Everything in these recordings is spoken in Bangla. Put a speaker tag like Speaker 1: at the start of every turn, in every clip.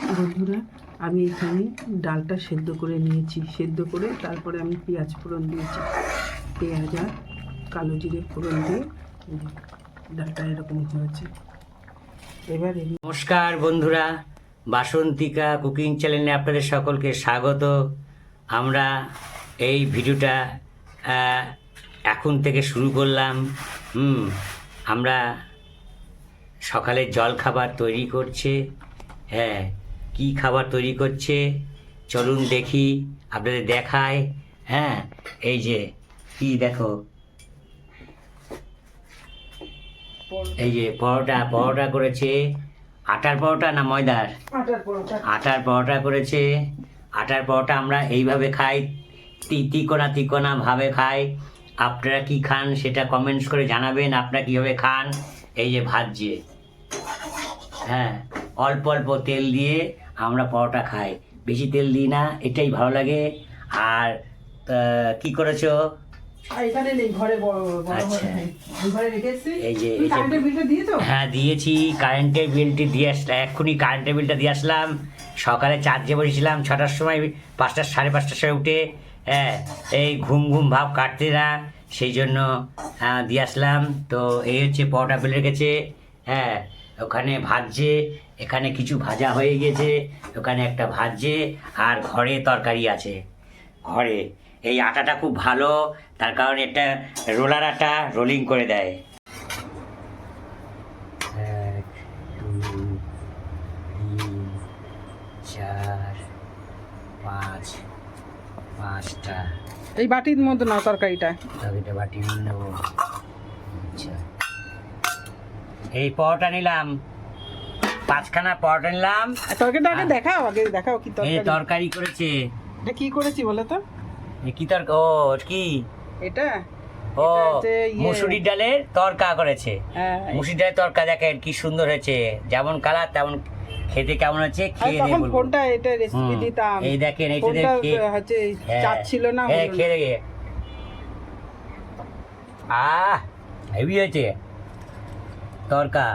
Speaker 1: বন্ধুরা, আমি এখানে ডালটা সেদ্ধ করে নিয়েছি। সেদ্ধ করে তারপরে আমি পেঁয়াজ ফোড়ন দিয়েছি। পেঁয়াজ আর কালো জিরে ফোড়ন দিয়ে ডালটা এরকম হয়েছে। এবার
Speaker 2: নমস্কার বন্ধুরা, বাসন্তিকা কুকিং চ্যানেলে আপনাদের সকলকে স্বাগত। আমরা এই ভিডিওটা এখন থেকে শুরু করলাম। আমরা সকালে জল খাবার তৈরি করছে। হ্যাঁ, কি খাবার তৈরি করছে চলুন দেখি, আপনাদের দেখায়। হ্যাঁ, এই যে কি দেখো, এই যে পরোটা করেছে। আটার পরোটা না ময়দার? আটার পরোটা করেছে। আটার পরোটা আমরা এইভাবে খাই, তিকোনা ভাবে খাই। আপনারা কি খান সেটা কমেন্টস করে জানাবেন, আপনারা কীভাবে খান। এই যে ভাজছে, হ্যাঁ, অল্প অল্প তেল দিয়ে আমরা পরোটা খাই, বেশি তেল দিই না, এটাই ভালো লাগে। আর কি করেছো? হ্যাঁ দিয়েছি, কারেন্টের বিলটি দিয়ে এক্ষুনি কারেন্টের বিলটা দিয়ে আসলাম। সকালে চার্জে বসেছিলাম 6টার সময়, 5টা সাড়ে 5টার সময় উঠে। হ্যাঁ, এই ঘুম ভাব কাটতে না, সেই জন্য দিয়ে আসলাম। তো এই হচ্ছে পরোটা বেলে রেখেছে। হ্যাঁ, ওখানে ভাজছে, এখানে কিছু ভাজা হয়ে গেছে, ওখানে একটা ভাজছে, আর ঘরে তরকারি আছে। ঘরে এই আটাটা খুব ভালো, তার কারণ এটা রোলার আটা, রোলিং করে দেয়। 1 2 3 4 5 5টা।
Speaker 1: এই বাটির মধ্যে নাও তরকারিটা
Speaker 2: বাটির মধ্যে নেবো। আচ্ছা, এই পরোটা নিলাম, 5খানা পরোটা নিলাম।
Speaker 1: তরকারিটা আগে দেখাও, দেখাও কি
Speaker 2: তরকারি করেছে।
Speaker 1: এটা কি করেছি বলো তো?
Speaker 2: কি তরকারি? ও কি এটা? ও
Speaker 1: ইয়ে।
Speaker 2: মুসুরির ডালের তরকা করেছে। মুসুরির ডালের তরকা দেখেন কি সুন্দর হয়েছে, যেমন কালার তেমন খেতে কেমন হচ্ছে, খেয়ে দিয়ে বলবো।
Speaker 1: কোনটা এটা রেসিপি দিতাম,
Speaker 2: এই দেখেন, এইটা দেখে
Speaker 1: হচ্ছে চাচ্ছিল না।
Speaker 2: খেয়ে দেখে হেভি হয়েছে তরকা।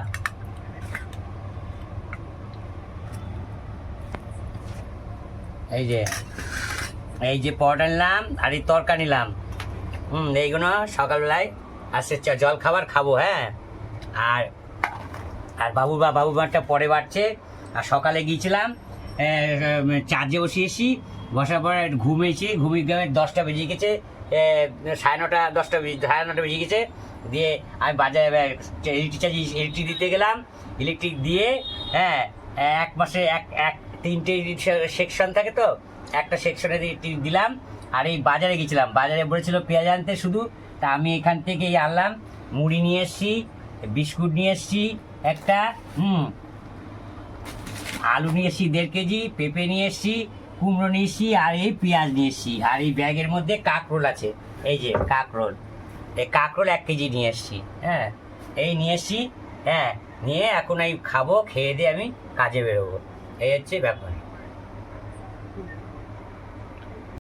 Speaker 2: এই যে পরোটা নিলাম আর এই তরকা নিলাম। এইগুলো সকালবেলায় আসছে জল খাবার খাবো। হ্যাঁ, আর বাবু মারটা পরে বাড়ছে। আর সকালে গিয়েছিলাম চার্জে বসিয়েছি, বসার পরে ঘুমিয়ে গিয়ে 10টা বেজে গেছে, 9:30 সাড়ে 9টা বেজে গেছে। দিয়ে আমি বাজারে ইলেকট্রিক দিতে গেলাম। ইলেকট্রিক দিয়ে, হ্যাঁ, এক মাসে 3টে সেকশন থাকে, তো একটা সেকশনে দিলাম। আর এই বাজারে গেছিলাম, বাজারে বলেছিল পেঁয়াজ আনতে শুধু, তা আমি এখান থেকে আনলাম। মুড়ি নিয়ে এসছি, বিস্কুট নিয়ে এসছি একটা, আলু নিয়ে এসছি 1.5 কেজি, পেঁপে নিয়ে এসছি, কুমড়ো নিয়ে এসছি, আর এই পেঁয়াজ নিয়ে এসছি। আর এই ব্যাগের মধ্যে কাঁকরোল আছে, এই যে কাঁকরোল, এই কাঁকরোল 1 কেজি নিয়ে এসছি। হ্যাঁ, এই নিয়ে এসছি। হ্যাঁ, নিয়ে এখন এই খাবো, খেয়ে দিয়ে আমি কাজে বেরোবো। এই হচ্ছে ব্যাপার।